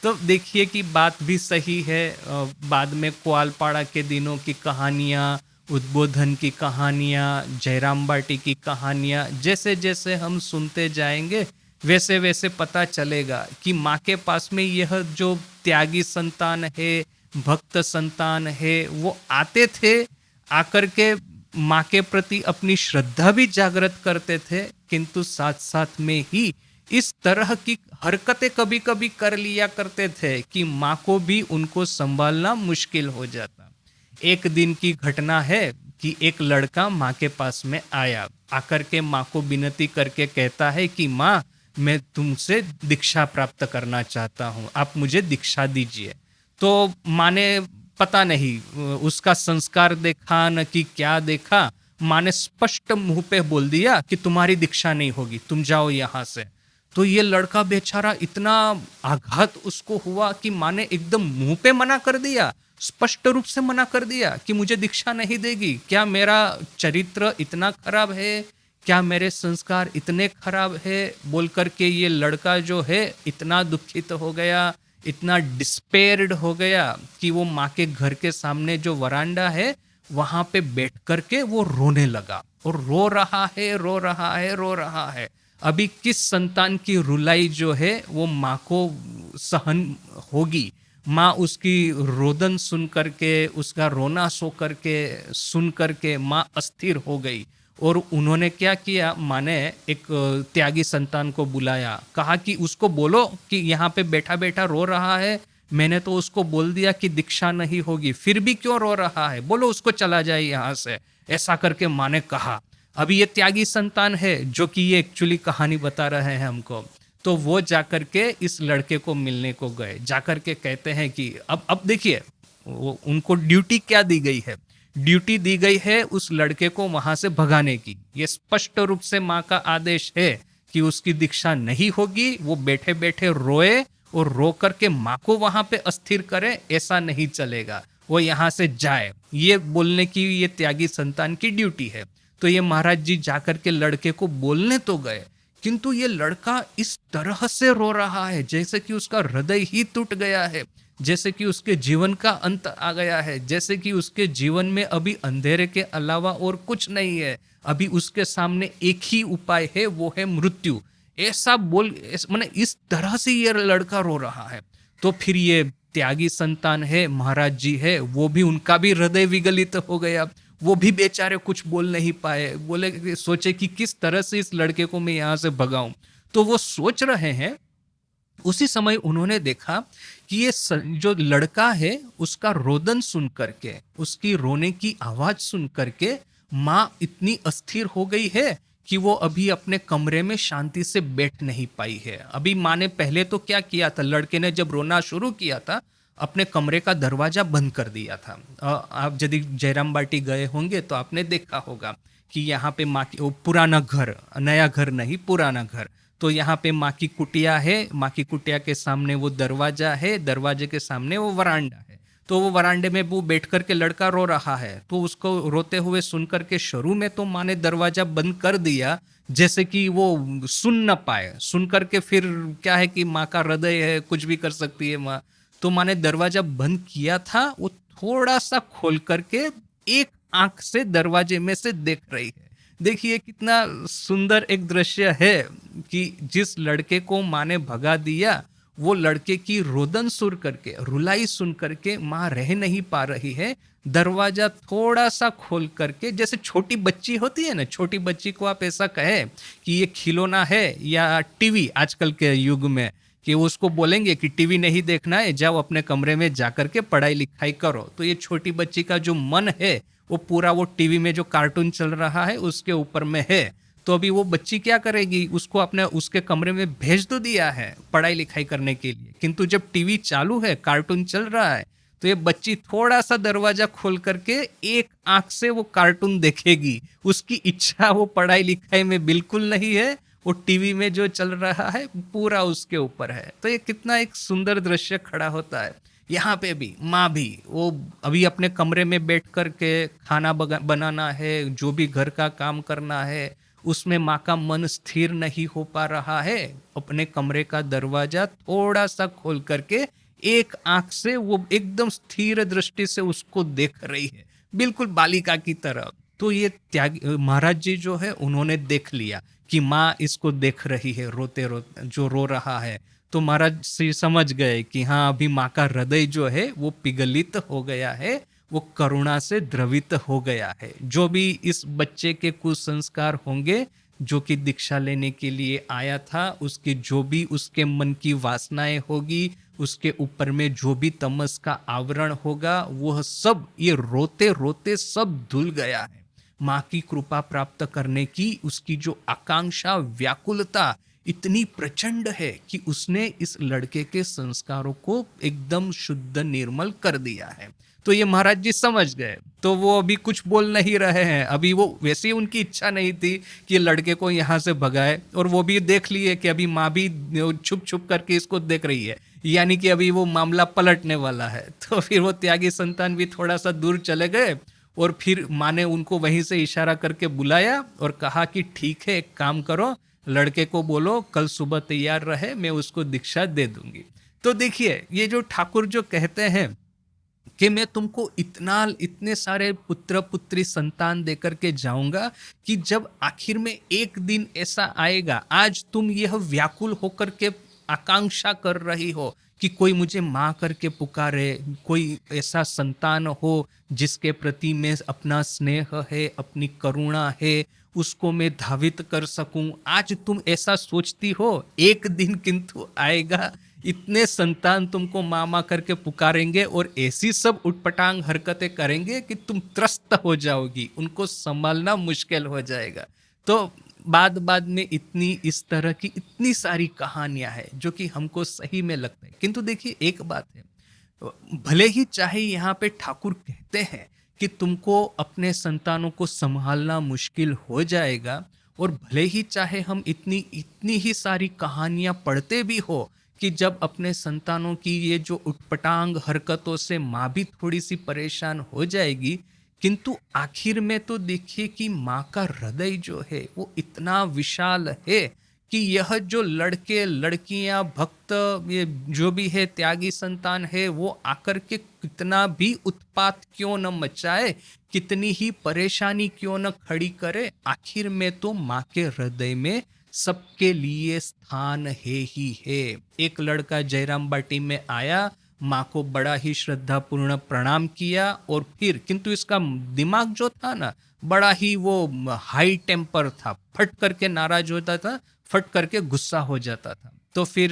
तो देखिए कि बात भी सही है। बाद में ग्वालपाड़ा के दिनों की कहानियाँ, उद्बोधन की कहानियाँ, जयराम बाटी की कहानियाँ, जैसे जैसे हम सुनते जाएंगे वैसे वैसे पता चलेगा कि माँ के पास में यह जो त्यागी संतान है, भक्त संतान है, वो आते थे, आकर के माँ के प्रति अपनी श्रद्धा भी जागृत करते थे, किंतु साथ साथ में ही इस तरह की हरकतें कभी कभी कर लिया करते थे कि माँ को भी उनको संभालना मुश्किल हो जाता। एक दिन की घटना है कि एक लड़का माँ के पास में आया, आकर के माँ को विनती करके कहता है कि माँ, मैं तुमसे दीक्षा प्राप्त करना चाहता हूँ, आप मुझे दीक्षा दीजिए। तो माँ ने पता नहीं उसका संस्कार देखा न कि क्या देखा, माँ ने स्पष्ट मुंह पे बोल दिया कि तुम्हारी दीक्षा नहीं होगी, तुम जाओ यहाँ से। तो ये लड़का बेचारा इतना आघात उसको हुआ कि माँ ने एकदम मुंह पे मना कर दिया, स्पष्ट रूप से मना कर दिया कि मुझे दीक्षा नहीं देगी। क्या मेरा चरित्र इतना खराब है, क्या मेरे संस्कार इतने खराब है, बोल करके ये लड़का जो है इतना दुखित हो गया, इतना डिस्पेयर्ड हो गया कि वो माँ के घर के सामने जो वरांडा है वहां पे बैठ करके वो रोने लगा, और रो रहा है, रो रहा है, रो रहा है। अभी किस संतान की रुलाई जो है वो माँ को सहन होगी। माँ उसकी रोदन सुन करके, उसका रोना सो करके सुन करके माँ अस्थिर हो गई। और उन्होंने क्या किया, माँ ने एक त्यागी संतान को बुलाया, कहा कि उसको बोलो कि यहाँ पे बैठा बैठा रो रहा है, मैंने तो उसको बोल दिया कि दीक्षा नहीं होगी, फिर भी क्यों रो रहा है, बोलो उसको चला जाए यहाँ से। ऐसा करके माँ ने कहा। अभी ये त्यागी संतान है जो कि ये एक्चुअली कहानी बता रहे हैं हमको। तो वो जाकर के इस लड़के को मिलने को गए, जाकर के कहते हैं कि अब देखिए वो उनको ड्यूटी क्या दी गई है। ड्यूटी दी गई है उस लड़के को वहां से भगाने की। ये स्पष्ट रूप से माँ का आदेश है कि उसकी दीक्षा नहीं होगी, वो बैठे बैठे रोए और रो करके माँ को वहां पे अस्थिर करे, ऐसा नहीं चलेगा, वो यहाँ से जाए, ये बोलने की ये त्यागी संतान की ड्यूटी है। तो ये महाराज जी जाकर के लड़के को बोलने तो गए, किंतु ये लड़का इस तरह से रो रहा है जैसे कि उसका हृदय ही टूट गया है, जैसे कि उसके जीवन का अंत आ गया है, जैसे कि उसके जीवन में अभी अंधेरे के अलावा और कुछ नहीं है, अभी उसके सामने एक ही उपाय है, वो है मृत्यु। ऐसा बोल मैंने इस तरह से ये लड़का रो रहा है। तो फिर ये त्यागी संतान है, महाराज जी है, वो भी उनका भी हृदय विगलित हो गया। वो भी बेचारे कुछ बोल नहीं पाए, बोले सोचे कि किस तरह से इस लड़के को मैं यहाँ से भगाऊं। तो वो सोच रहे हैं, उसी समय उन्होंने देखा कि ये जो लड़का है उसका रोदन सुन करके, उसकी रोने की आवाज सुन करके माँ इतनी अस्थिर हो गई है कि वो अभी अपने कमरे में शांति से बैठ नहीं पाई है। अभी माँ ने पहले तो क्या किया था, लड़के ने जब रोना शुरू किया था अपने कमरे का दरवाजा बंद कर दिया था। आप यदि जयराम बाटी गए होंगे तो आपने देखा होगा कि यहाँ पे माँ की पुराना घर, नया घर नहीं पुराना घर, तो यहाँ पे माँ की कुटिया है, माँ की कुटिया के सामने वो दरवाजा है, दरवाजे के सामने वो वरांडा है। तो वो वरांडे में वो बैठ करके लड़का रो रहा है, तो उसको रोते हुए सुन करके शुरू में तो माँ ने दरवाजा बंद कर दिया जैसे कि वो सुन न पाए। सुन करके फिर क्या है कि माँ का हृदय है, कुछ भी कर सकती है माँ। तो माँ ने दरवाजा बंद किया था, वो थोड़ा सा खोल करके एक आंख से दरवाजे में से देख रही है। देखिए कितना सुंदर एक दृश्य है कि जिस लड़के को माँ ने भगा दिया, वो लड़के की रोदन सुन करके, रुलाई सुन करके माँ रह नहीं पा रही है। दरवाजा थोड़ा सा खोल करके, जैसे छोटी बच्ची होती है ना, छोटी बच्ची को आप ऐसा कहे कि ये खिलौना है या टीवी आजकल के युग में, कि उसको बोलेंगे कि टीवी नहीं देखना है, जाओ अपने कमरे में जाकर के पढ़ाई लिखाई करो, तो ये छोटी बच्ची का जो मन है वो पूरा वो टीवी में जो कार्टून चल रहा है उसके ऊपर में है। तो अभी वो बच्ची क्या करेगी, उसको अपने उसके कमरे में भेज तो दिया है पढ़ाई लिखाई करने के लिए, किंतु जब टीवी चालू है, कार्टून चल रहा है, तो ये बच्ची थोड़ा सा दरवाजा खोल करके एक आंख से वो कार्टून देखेगी। उसकी इच्छा वो पढ़ाई लिखाई में बिल्कुल नहीं है, वो टीवी में जो चल रहा है पूरा उसके ऊपर है। तो ये कितना एक सुंदर दृश्य खड़ा होता है। यहाँ पे भी माँ भी वो अभी अपने कमरे में बैठ कर के खाना बनाना है, जो भी घर का काम करना है, उसमें माँ का मन स्थिर नहीं हो पा रहा है, अपने कमरे का दरवाजा थोड़ा सा खोल करके एक आंख से वो एकदम स्थिर दृष्टि से उसको देख रही है, बिल्कुल बालिका की तरह। तो ये त्याग महाराज जी जो है उन्होंने देख लिया कि माँ इसको देख रही है, रोते रोते जो रो रहा है। तो महाराज श्री समझ गए कि हाँ, अभी माँ का हृदय जो है वो पिघलित हो गया है, वो करुणा से द्रवित हो गया है। जो भी इस बच्चे के कुसंस्कार होंगे, जो कि दीक्षा लेने के लिए आया था, उसकी जो भी उसके मन की वासनाएं होगी, उसके ऊपर में जो भी तमस का आवरण होगा, वह सब ये रोते रोते सब धुल गया है। माँ की कृपा प्राप्त करने की उसकी जो आकांक्षा, व्याकुलता इतनी प्रचंड है कि उसने इस लड़के के संस्कारों को एकदम शुद्ध निर्मल कर दिया है। तो ये महाराज जी समझ गए, तो वो अभी कुछ बोल नहीं रहे हैं। अभी वो वैसे ही उनकी इच्छा नहीं थी कि लड़के को यहाँ से भगाए, और वो भी देख लिए कि अभी माँ भी छुप छुप करके इसको देख रही है, यानी कि अभी वो मामला पलटने वाला है। तो फिर वो त्यागी संतान भी थोड़ा सा दूर चले गए, और फिर माँ ने उनको वहीं से इशारा करके बुलाया और कहा कि ठीक है, एक काम करो, लड़के को बोलो कल सुबह तैयार रहे, मैं उसको दीक्षा दे दूंगी। तो देखिए, ये जो ठाकुर जो कहते हैं कि मैं तुमको इतने सारे पुत्र पुत्री संतान देकर के जाऊंगा कि जब आखिर में एक दिन ऐसा आएगा, आज तुम यह व्याकुल होकर के आकांक्षा कर रही हो कि कोई मुझे माँ करके पुकारे, कोई ऐसा संतान हो जिसके प्रति मैं अपना स्नेह है, अपनी करुणा है, उसको मैं धावित कर सकूं। आज तुम ऐसा सोचती हो, एक दिन किंतु आएगा, इतने संतान तुमको माँ माँ करके पुकारेंगे और ऐसी सब उटपटांग हरकतें करेंगे कि तुम त्रस्त हो जाओगी, उनको संभालना मुश्किल हो जाएगा। तो बाद में इतनी इस तरह की इतनी सारी कहानियां हैं जो कि हमको सही में लगता है। किंतु देखिए, एक बात है, भले ही चाहे यहाँ पे ठाकुर कहते हैं कि तुमको अपने संतानों को संभालना मुश्किल हो जाएगा, और भले ही चाहे हम इतनी इतनी ही सारी कहानियां पढ़ते भी हो कि जब अपने संतानों की ये जो उटपटांग हरकतों से माँ भी थोड़ी सी परेशान हो जाएगी, किंतु आखिर में तो देखिए कि माँ का हृदय जो है वो इतना विशाल है कि यह जो लड़के लड़कियां भक्त, ये जो भी है त्यागी संतान है, वो आकर के कितना भी उत्पात क्यों न मचाए, कितनी ही परेशानी क्यों न खड़ी करे, आखिर में तो माँ के हृदय में सबके लिए स्थान है ही है। एक लड़का जयराम बाटी में आया, माँ को बड़ा ही श्रद्धापूर्ण प्रणाम किया, और फिर किंतु इसका दिमाग जो था ना, बड़ा ही वो हाई टेम्पर था, फट करके नाराज होता था, फट करके गुस्सा हो जाता था। तो फिर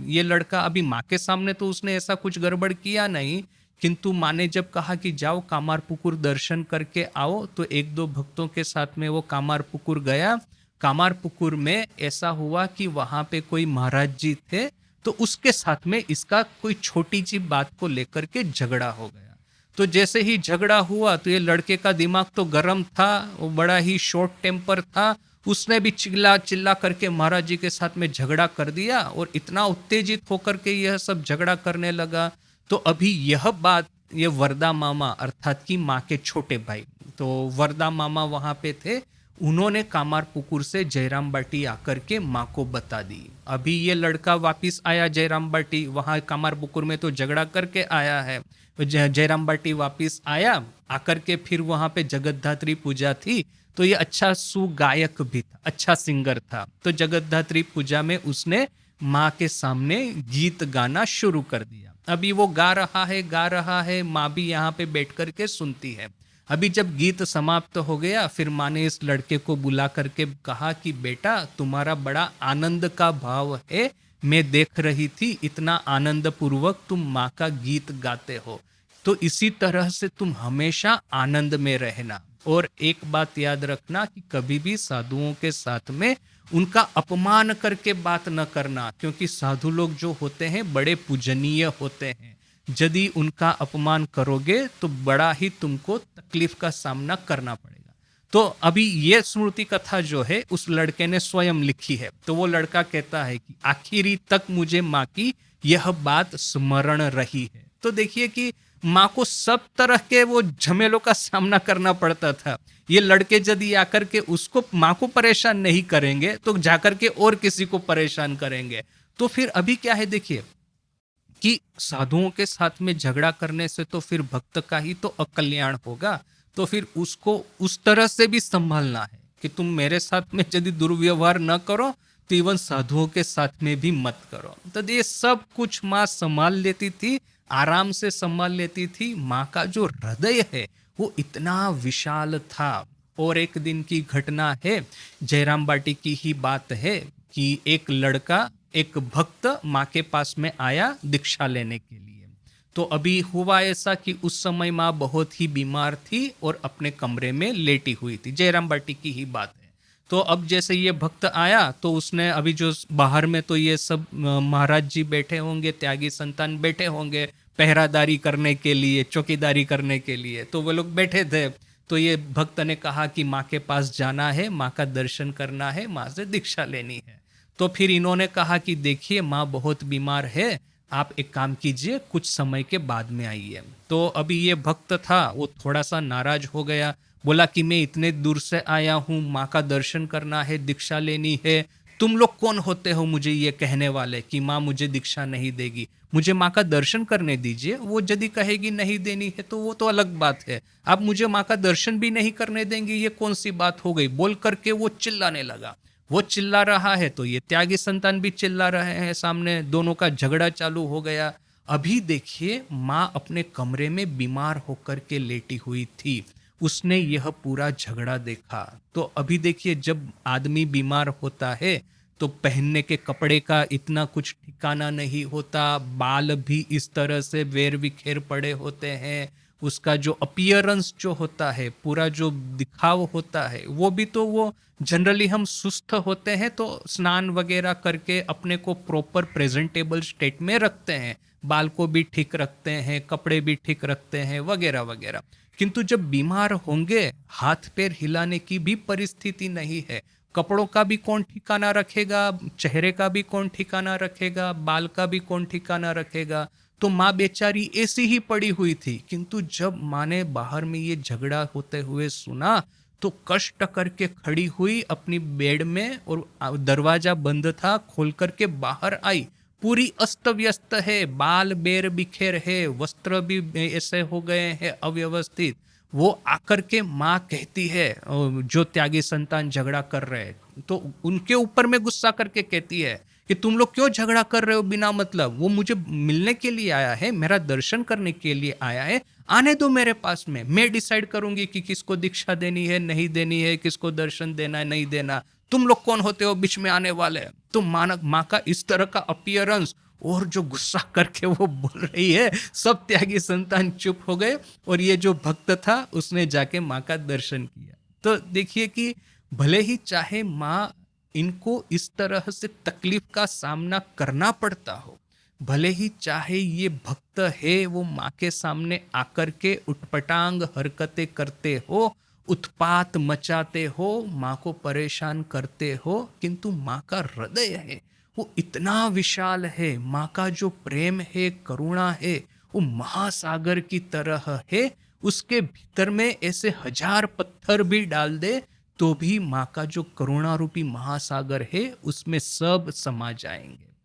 ये लड़का अभी माँ के सामने तो उसने ऐसा कुछ गड़बड़ किया नहीं, किंतु माँ ने जब कहा कि जाओ कामारपुकुर दर्शन करके आओ, तो एक दो भक्तों के साथ में वो कामारपुकुर गया। कामारपुकुर में ऐसा हुआ कि वहां पे कोई महाराज जी थे, तो उसके साथ में इसका कोई छोटी सी बात को लेकर के झगड़ा हो गया। तो जैसे ही झगड़ा हुआ तो ये लड़के का दिमाग तो गर्म था, वो बड़ा ही शॉर्ट टेम्पर था, उसने भी चिल्ला चिल्ला करके महाराज जी के साथ में झगड़ा कर दिया, और इतना उत्तेजित होकर के यह सब झगड़ा करने लगा। तो अभी यह बात ये वरदा मामा अर्थात की माँ के छोटे भाई, तो वरदा मामा वहां पे थे, उन्होंने कामारपुकुर से जयराम बाटी आकर के माँ को बता दी। अभी ये लड़का वापिस आया जयराम बाटी, वहां कामारपुकुर में तो झगड़ा करके आया है। जयराम बाटी वापिस आया, आकर के फिर वहां पे जगतधात्री पूजा थी, तो ये अच्छा सुगायक भी था, अच्छा सिंगर था। तो जगतधात्री पूजा में उसने माँ के सामने गीत गाना शुरू कर दिया। अभी वो गा रहा है, माँ भी यहाँ पे बैठ करके सुनती है। अभी जब गीत समाप्त हो गया, फिर माँ ने इस लड़के को बुला करके कहा कि बेटा, तुम्हारा बड़ा आनंद का भाव है, मैं देख रही थी, इतना आनंद पूर्वक तुम माँ का गीत गाते हो, तो इसी तरह से तुम हमेशा आनंद में रहना। और एक बात याद रखना कि कभी भी साधुओं के साथ में उनका अपमान करके बात न करना, क्योंकि साधु लोग जो होते हैं बड़े पूजनीय होते हैं। यदि उनका अपमान करोगे तो बड़ा ही तुमको तकलीफ का सामना करना पड़ेगा। तो अभी ये स्मृति कथा जो है उस लड़के ने स्वयं लिखी है। तो वो लड़का कहता है कि आखिरी तक मुझे माँ की यह बात स्मरण रही है। तो देखिए कि माँ को सब तरह के वो झमेलों का सामना करना पड़ता था। ये लड़के यदि आकर के उसको माँ को परेशान नहीं करेंगे तो जाकर के और किसी को परेशान करेंगे। तो फिर अभी क्या है देखिए कि साधुओं के साथ में झगड़ा करने से तो फिर भक्त का ही तो अकल्याण होगा। तो फिर उसको उस तरह से भी संभालना है कि तुम मेरे साथ में यदि दुर्व्यवहार न करो तो इवन साधुओं के साथ में भी मत करो। तो ये सब कुछ माँ संभाल लेती थी, आराम से संभाल लेती थी। माँ का जो हृदय है वो इतना विशाल था। और एक दिन की घटना है, जयराम बाटी की ही बात है कि एक लड़का, एक भक्त माँ के पास में आया दीक्षा लेने के लिए। तो अभी हुआ ऐसा कि उस समय माँ बहुत ही बीमार थी और अपने कमरे में लेटी हुई थी। जयराम बाटी की ही बात है। तो अब जैसे ये भक्त आया तो उसने अभी जो बाहर में तो ये सब महाराज जी बैठे होंगे, त्यागी संतान बैठे होंगे पहरादारी करने के लिए, चौकीदारी करने के लिए, तो वो लोग बैठे थे। तो ये भक्त ने कहा कि माँ के पास जाना है, माँ का दर्शन करना है, माँ से दीक्षा लेनी है। तो फिर इन्होंने कहा कि देखिए माँ बहुत बीमार है, आप एक काम कीजिए, कुछ समय के बाद में आइए। तो अभी ये भक्त था वो थोड़ा सा नाराज हो गया, बोला कि मैं इतने दूर से आया हूँ, माँ का दर्शन करना है, दीक्षा लेनी है, तुम लोग कौन होते हो मुझे ये कहने वाले कि माँ मुझे दीक्षा नहीं देगी, मुझे माँ का दर्शन करने दीजिए। वो यदि कहेगी नहीं देनी है तो वो तो अलग बात है, आप मुझे माँ का दर्शन भी नहीं करने देंगे, ये कौन सी बात हो गई। बोल करके वो चिल्लाने लगा। वो चिल्ला रहा है तो ये त्यागी संतान भी चिल्ला रहे हैं सामने, दोनों का झगड़ा चालू हो गया। अभी देखिए माँ अपने कमरे में बीमार होकर के लेटी हुई थी, उसने यह पूरा झगड़ा देखा। तो अभी देखिए जब आदमी बीमार होता है तो पहनने के कपड़े का इतना कुछ ठिकाना नहीं होता, बाल भी इस तरह से वेर विखेर पड़े होते हैं, उसका जो अपीयरेंस जो होता है, पूरा जो दिखाव होता है, वो भी तो वो जनरली हम सुस्त होते हैं तो स्नान वगैरह करके अपने को प्रॉपर प्रेजेंटेबल स्टेट में रखते हैं, बाल को भी ठीक रखते हैं, कपड़े भी ठीक रखते हैं वगैरह वगैरह। किंतु जब बीमार होंगे हाथ पैर हिलाने की भी परिस्थिति नहीं है, कपड़ों का भी कौन ठिकाना रखेगा, चेहरे का भी कौन ठिकाना रखेगा, बाल का भी कौन ठिकाना रखेगा। तो माँ बेचारी ऐसी ही पड़ी हुई थी। किंतु जब माँ ने बाहर में ये झगड़ा होते हुए सुना तो कष्ट करके खड़ी हुई अपनी बेड में, और दरवाजा बंद था, खोल करके बाहर आई। पूरी अस्त व्यस्त है, बाल बेर बिखेर है, वस्त्र भी ऐसे हो गए हैं अव्यवस्थित। वो आकर के माँ कहती है, जो त्यागी संतान झगड़ा कर रहे हैं तो उनके ऊपर में गुस्सा करके कहती है कि तुम लोग क्यों झगड़ा कर रहे हो बिना मतलब, वो मुझे मिलने के लिए आया है, मेरा दर्शन करने के लिए आया है, आने दो मेरे पास में, मैं डिसाइड करूंगी कि किसको दीक्षा देनी है नहीं देनी है, किसको दर्शन देना है नहीं देना, तुम लोग कौन होते हो बीच में आने वाले। तो माँ का इस तरह का अपीयरेंस और जो गुस्सा करके वो बोल रही है, सब त्यागी संतान चुप हो गए और ये जो भक्त था उसने जाके माँ का दर्शन किया। तो देखिए कि भले ही चाहे माँ इनको इस तरह से तकलीफ का सामना करना पड़ता हो, भले ही चाहे ये भक्त है वो माँ के सामने आकर के उटपटांग हरकतें करते हो, उत्पात मचाते हो, माँ को परेशान करते हो, किंतु माँ का हृदय है वो इतना विशाल है, माँ का जो प्रेम है, करुणा है, वो महासागर की तरह है। उसके भीतर में ऐसे हजार पत्थर भी डाल दे तो भी माँ का जो करुणा रूपी महासागर है उसमें सब समा जाएंगे।